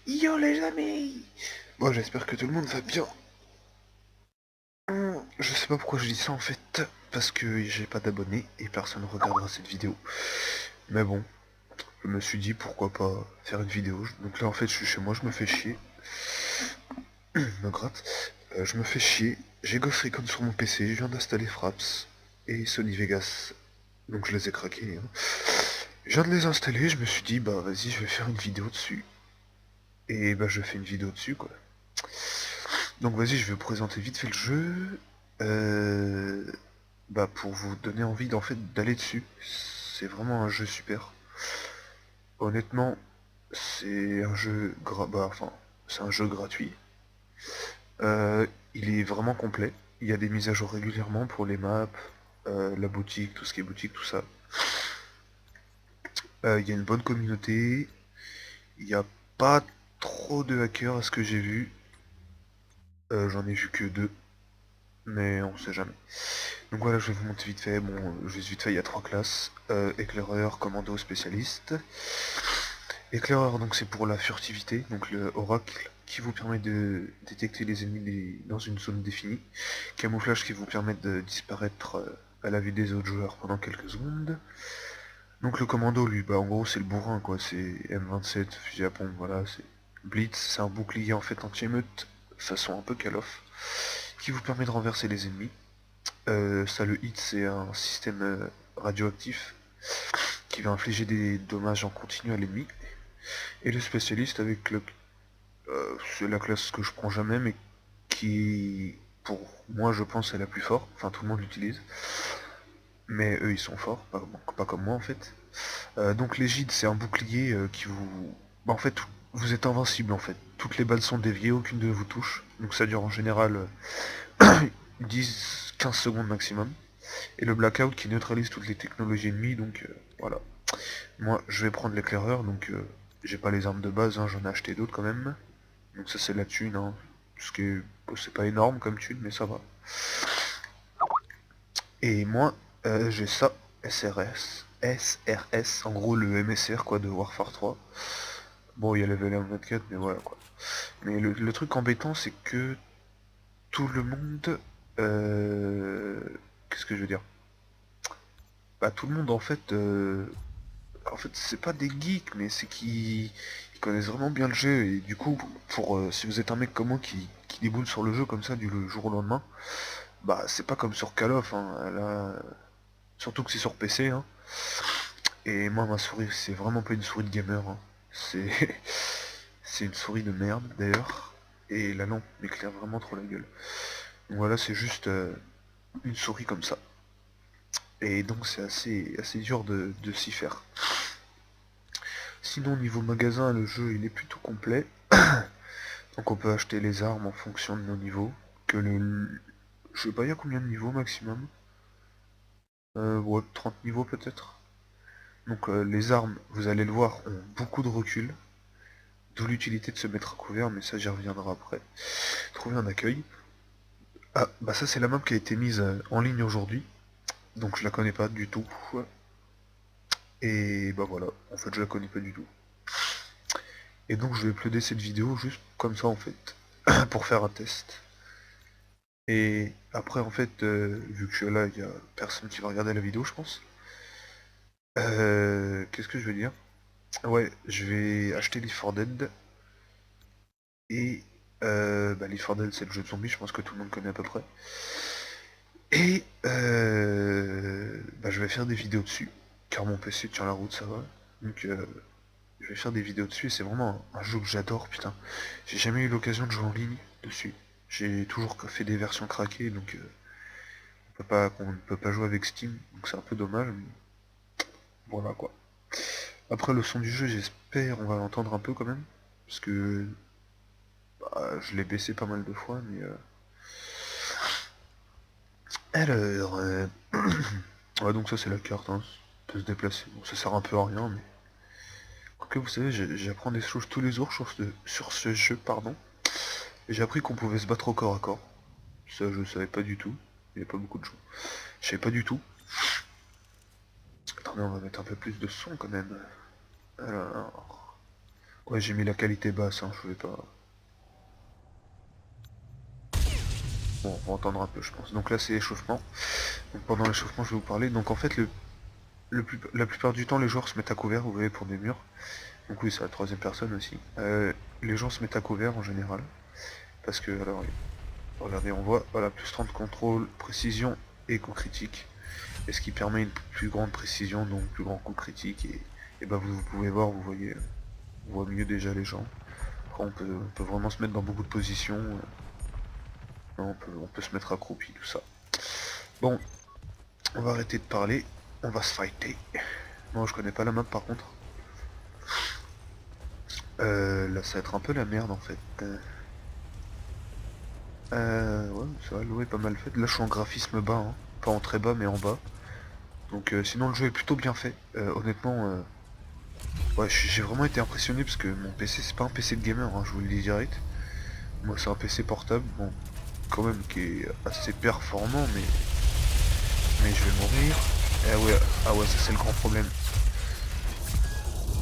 Yo les amis. Bon, j'espère que tout le monde va bien. Je sais pas pourquoi je dis ça en fait, parce que j'ai pas d'abonnés et personne ne regardera cette vidéo. Mais bon, je me suis dit pourquoi pas faire une vidéo. Donc là en fait je suis chez moi, je me fais chier. Je me gratte. Je me fais chier. J'ai Ghost Recon sur mon PC, je viens d'installer Fraps et Sony Vegas. Donc je les ai craqués, hein. Je viens de les installer, je me suis dit bah vas-y je vais faire une vidéo dessus. Et bah je fais une vidéo dessus quoi. Donc vas-y, je vais vous présenter vite fait le jeu. Euh, Bah pour vous donner envie d'en fait d'aller dessus. C'est vraiment un jeu super. Honnêtement, c'est un jeu enfin, c'est un jeu gratuit. Il est vraiment complet. Il y a des mises à jour régulièrement pour les maps, la boutique, tout ce qui est boutique, tout ça. Il y a une bonne communauté. Il n'y a pas trop de hackers à ce que j'ai vu. J'en ai vu que deux, mais on sait jamais. Donc voilà, je vais vous montrer vite fait. Bon, juste vite fait, il y a trois classes. Éclaireur, commando, spécialiste. Éclaireur, donc c'est pour la furtivité, donc le oracle qui vous permet de détecter les ennemis dans une zone définie. Camouflage qui vous permet de disparaître à la vue des autres joueurs pendant quelques secondes. Donc le commando, lui, bah en gros c'est le bourrin quoi, c'est M27, fusil à pompe, voilà, c'est Blitz, c'est un bouclier en fait anti-émeute, façon un peu Call of, qui vous permet de renverser les ennemis. Ça, le hit, c'est un système radioactif qui va infliger des dommages en continu à l'ennemi. Et le spécialiste avec c'est la classe que je prends jamais, mais qui, pour moi, je pense, est la plus forte. Enfin, tout le monde l'utilise. Mais eux, ils sont forts, pas comme moi, en fait. Donc l'égide, c'est un bouclier qui vous... Bah, en fait, vous êtes invincible, en fait. Toutes les balles sont déviées, aucune de vous touche. Donc ça dure en général 10-15 secondes maximum. Et le blackout qui neutralise toutes les technologies ennemies, donc voilà. Moi, je vais prendre l'éclaireur, donc j'ai pas les armes de base, hein, j'en ai acheté d'autres quand même. Donc ça c'est la thune, hein. Ce qui est, bon, c'est pas énorme comme thune, mais ça va. Et moi, j'ai ça, SRS, SRS, en gros le MSR quoi de Warfare 3. Bon, il y a level 24, mais voilà quoi. Mais le truc embêtant, c'est que tout le monde, qu'est-ce que je veux dire? Bah tout le monde en fait, c'est pas des geeks, mais c'est qu'ils ils connaissent vraiment bien le jeu. Et du coup, si vous êtes un mec comme moi qui déboule sur le jeu comme ça du jour au lendemain, bah c'est pas comme sur Call of, hein. Là, surtout que c'est sur PC, hein. Et moi, ma souris, c'est vraiment pas une souris de gamer, hein. C'est c'est une souris de merde d'ailleurs. Et la lampe m'éclaire vraiment trop la gueule. Donc voilà, c'est juste une souris comme ça. Et donc c'est assez dur de s'y faire. Sinon, niveau magasin, le jeu il est plutôt complet. Donc on peut acheter les armes en fonction de nos niveaux. Que le... Je sais pas, il y a combien de niveaux maximum? Ouais, 30 niveaux peut-être. Donc les armes, vous allez le voir, ont beaucoup de recul. D'où l'utilité de se mettre à couvert, mais ça j'y reviendrai après. Trouver un accueil. Ah, bah ça c'est la map qui a été mise en ligne aujourd'hui. Donc je la connais pas du tout. Et bah voilà, en fait je la connais pas du tout. Et donc je vais uploader cette vidéo juste comme ça en fait. Pour faire un test. Et après en fait, vu que je suis là, il y a personne qui va regarder la vidéo je pense. Qu'est-ce que je veux dire? Ouais, je vais acheter Leaf 4 Dead. Et bah, Leaf 4 Dead c'est le jeu de zombies, je pense que tout le monde connaît à peu près. Et bah, je vais faire des vidéos dessus, car mon PC tient la route, ça va. Donc je vais faire des vidéos dessus, et c'est vraiment un jeu que j'adore, putain. J'ai jamais eu l'occasion de jouer en ligne dessus. J'ai toujours fait des versions craquées, donc on ne peut pas jouer avec Steam, donc c'est un peu dommage, mais voilà quoi. Après le son du jeu, j'espère on va l'entendre un peu quand même, parce que bah, je l'ai baissé pas mal de fois, mais alors, ouais donc ça c'est la carte, hein. Ça peut se déplacer. Bon, ça sert un peu à rien, mais quoique vous savez, j'apprends des choses tous les jours sur ce jeu, pardon. Et j'ai appris qu'on pouvait se battre au corps à corps. Ça je savais pas du tout. Il n'y avait pas beaucoup de gens. Je savais pas du tout. Attendez, on va mettre un peu plus de son quand même. Alors. Ouais, j'ai mis la qualité basse, hein, je vais pas... Bon, on va entendre un peu, je pense. Donc là, c'est l'échauffement. Donc pendant l'échauffement, je vais vous parler. Donc en fait, la plupart du temps, les joueurs se mettent à couvert, vous voyez, pour des murs. Donc oui, c'est la troisième personne aussi. Les gens se mettent à couvert en général. Parce que, alors, regardez, on voit, voilà, plus 30 contrôle, précision et coup critique. Et ce qui permet une plus grande précision, donc plus grand coup critique. Et bah vous pouvez voir, vous voyez, on voit mieux déjà les gens. Après, on peut vraiment se mettre dans beaucoup de positions. On peut se mettre accroupi, tout ça. Bon, on va arrêter de parler. On va se fighter. Moi, je connais pas la map par contre. Là, ça va être un peu la merde en fait. Ouais, ça va, l'eau est pas mal faite. Là, je suis en graphisme bas, hein. Pas en très bas, mais en bas. Donc, sinon, le jeu est plutôt bien fait. Honnêtement, ouais, j'ai vraiment été impressionné parce que mon PC, c'est pas un PC de gamer, hein, je vous le dis direct. Moi, c'est un PC portable, bon, quand même, qui est assez performant, mais je vais mourir. Ouais, ah ouais, ça c'est le grand problème.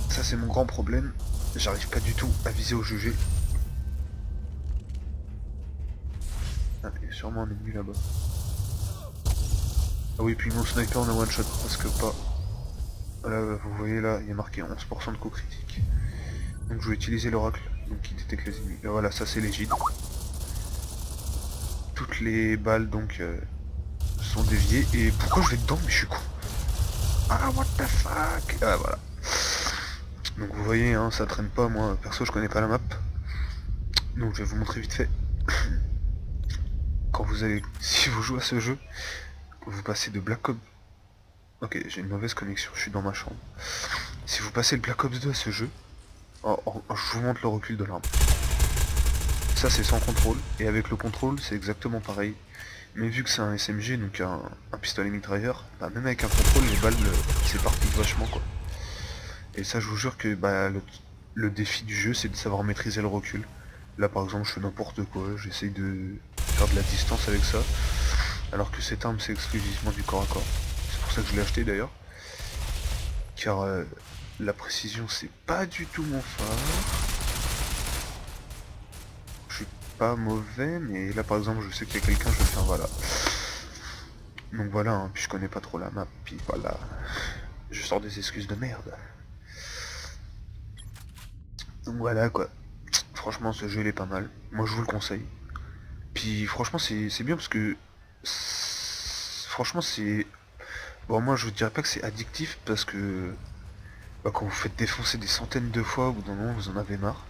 Ça, c'est mon grand problème. J'arrive pas du tout à viser au jugé. Ah, il y a sûrement un ennemi là-bas. Ah oui, puis mon sniper on a one shot, parce que pas. Là, vous voyez là, il y a marqué 11% de coup critique. Donc je vais utiliser l'oracle, donc qui détecte les ennemis. Là, voilà, ça c'est légide. Toutes les balles donc sont déviées. Et pourquoi je vais dedans? Mais je suis con. Ah, what the fuck. Ah, voilà. Donc vous voyez, hein, ça traîne pas, moi perso je connais pas la map. Donc je vais vous montrer vite fait. Quand vous allez, si vous jouez à ce jeu, vous passez de Black Ops. Ok, j'ai une mauvaise connexion, je suis dans ma chambre. Si vous passez le Black Ops 2 à ce jeu, je vous montre le recul de l'arme. Ça c'est sans contrôle, et avec le contrôle c'est exactement pareil. Mais vu que c'est un SMG, donc un pistolet mitrailleur, bah, même avec un contrôle, les balles s'éparpillent vachement quoi. Et ça je vous jure que bah, le défi du jeu c'est de savoir maîtriser le recul. Là par exemple je fais n'importe quoi, j'essaye de faire de la distance avec ça. Alors que cette arme c'est exclusivement du corps à corps. C'est pour ça que je l'ai acheté d'ailleurs. Car la précision c'est pas du tout mon fort. Je suis pas mauvais, mais là par exemple je sais qu'il y a quelqu'un, je vais le faire, voilà. Donc voilà, hein, puis je connais pas trop la map, puis voilà. Je sors des excuses de merde. Donc voilà quoi. Franchement ce jeu il est pas mal. Moi je vous le conseille. Puis franchement c'est bien parce que... Franchement c'est... Bon moi je vous dirais pas que c'est addictif parce que... Bah, quand vous faites défoncer des centaines de fois, au bout d'un moment vous en avez marre.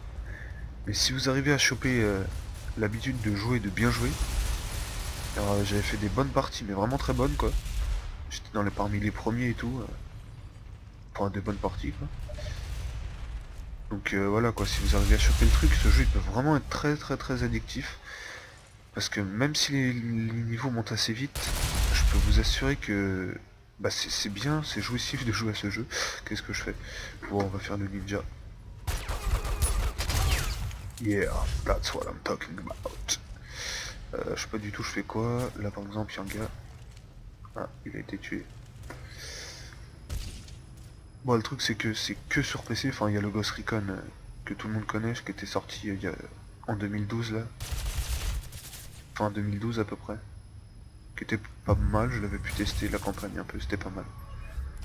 Mais si vous arrivez à choper l'habitude de jouer, de bien jouer, alors j'avais fait des bonnes parties, mais vraiment très bonnes quoi. J'étais parmi les premiers et tout, pour des bonnes parties quoi. Donc voilà quoi, si vous arrivez à choper le truc, ce jeu il peut vraiment être très très très addictif. Parce que même si les niveaux montent assez vite, je peux vous assurer que bah, c'est bien, c'est jouissif de jouer à ce jeu. Qu'est-ce que je fais? Bon, on va faire le ninja. Yeah, that's what I'm talking about. Je sais pas du tout je fais quoi. Là par exemple il y a un gars. Ah, il a été tué. Bon le truc c'est que sur PC, enfin il y a le Ghost Recon que tout le monde connaît, qui était sorti en 2012 là. Enfin 2012 à peu près. Qui était pas mal, je l'avais pu tester la campagne un peu, c'était pas mal.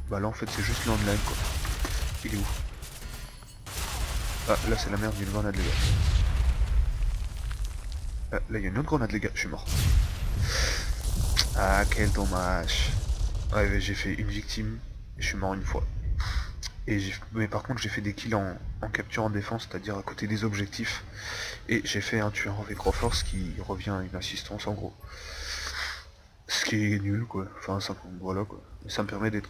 Bah là en fait c'est juste l'online quoi. Il est où? Ah là c'est la merde, il y a une grenade les gars. Ah, là il y a une autre grenade les gars, je suis mort. Ah quel dommage. Ouais mais j'ai fait une victime, et je suis mort une fois. Mais par contre j'ai fait des kills en capture en défense, c'est-à-dire à côté des objectifs. Et j'ai fait un tueur avec Reforce qui revient à une assistance en gros. Ce qui est nul quoi, enfin ça, voilà quoi. Mais ça me permet d'être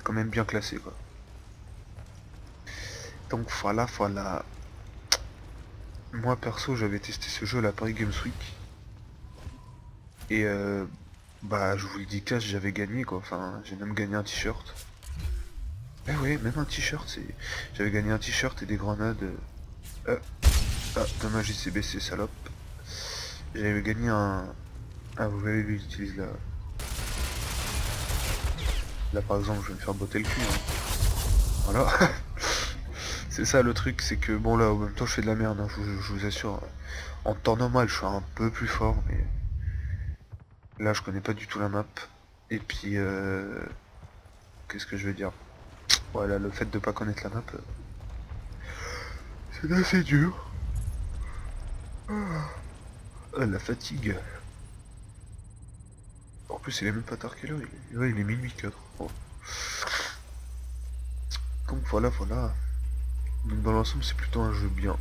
quand même bien classé quoi. Donc voilà, voilà. Moi perso j'avais testé ce jeu à la Paris Games Week. Et bah je vous le dis cash, j'avais gagné quoi, enfin j'ai même gagné un t-shirt. Eh ouais, même un t-shirt, j'avais gagné un t-shirt et des grenades. Ah, dommage il s'est baissé salope. J'avais gagné un... Ah vous voyez lui il utilise la... Là par exemple je vais me faire botter le cul. Hein. Voilà. C'est ça le truc, c'est que bon là, en même temps je fais de la merde, hein, je vous assure. En temps normal, je suis un peu plus fort, mais là je connais pas du tout la map. Et puis, qu'est-ce que je veux dire? Voilà, le fait de pas connaître la map, c'est assez dur. Ah, la fatigue. En plus, il est même pas tard quelle heure ouais, il est minuit 4. Bon. Donc voilà, voilà. Donc dans l'ensemble, c'est plutôt un jeu bien.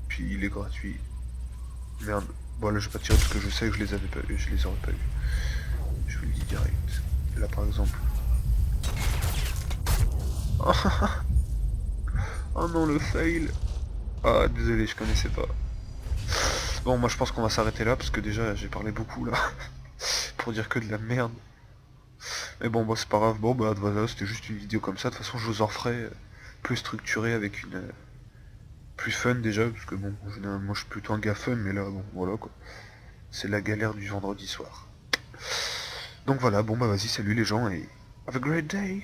Puis il est gratuit. Merde. Bon là, je vais pas tirer parce que je sais que je les avais pas eu, je les aurais pas eu. Je vous le dis direct. Là par exemple. Oh non, le fail. Ah, désolé, je connaissais pas. Bon, moi je pense qu'on va s'arrêter là parce que déjà j'ai parlé beaucoup là. Pour dire que de la merde. Mais bon, bah c'est pas grave. Bon, bah voilà, c'était juste une vidéo comme ça. De toute façon, je vous en ferai plus structurée avec une. Plus fun déjà, parce que bon, généralement je suis plutôt un gars fun, mais là, bon, voilà quoi. C'est la galère du vendredi soir. Donc voilà, bon bah vas-y, salut les gens et have a great day.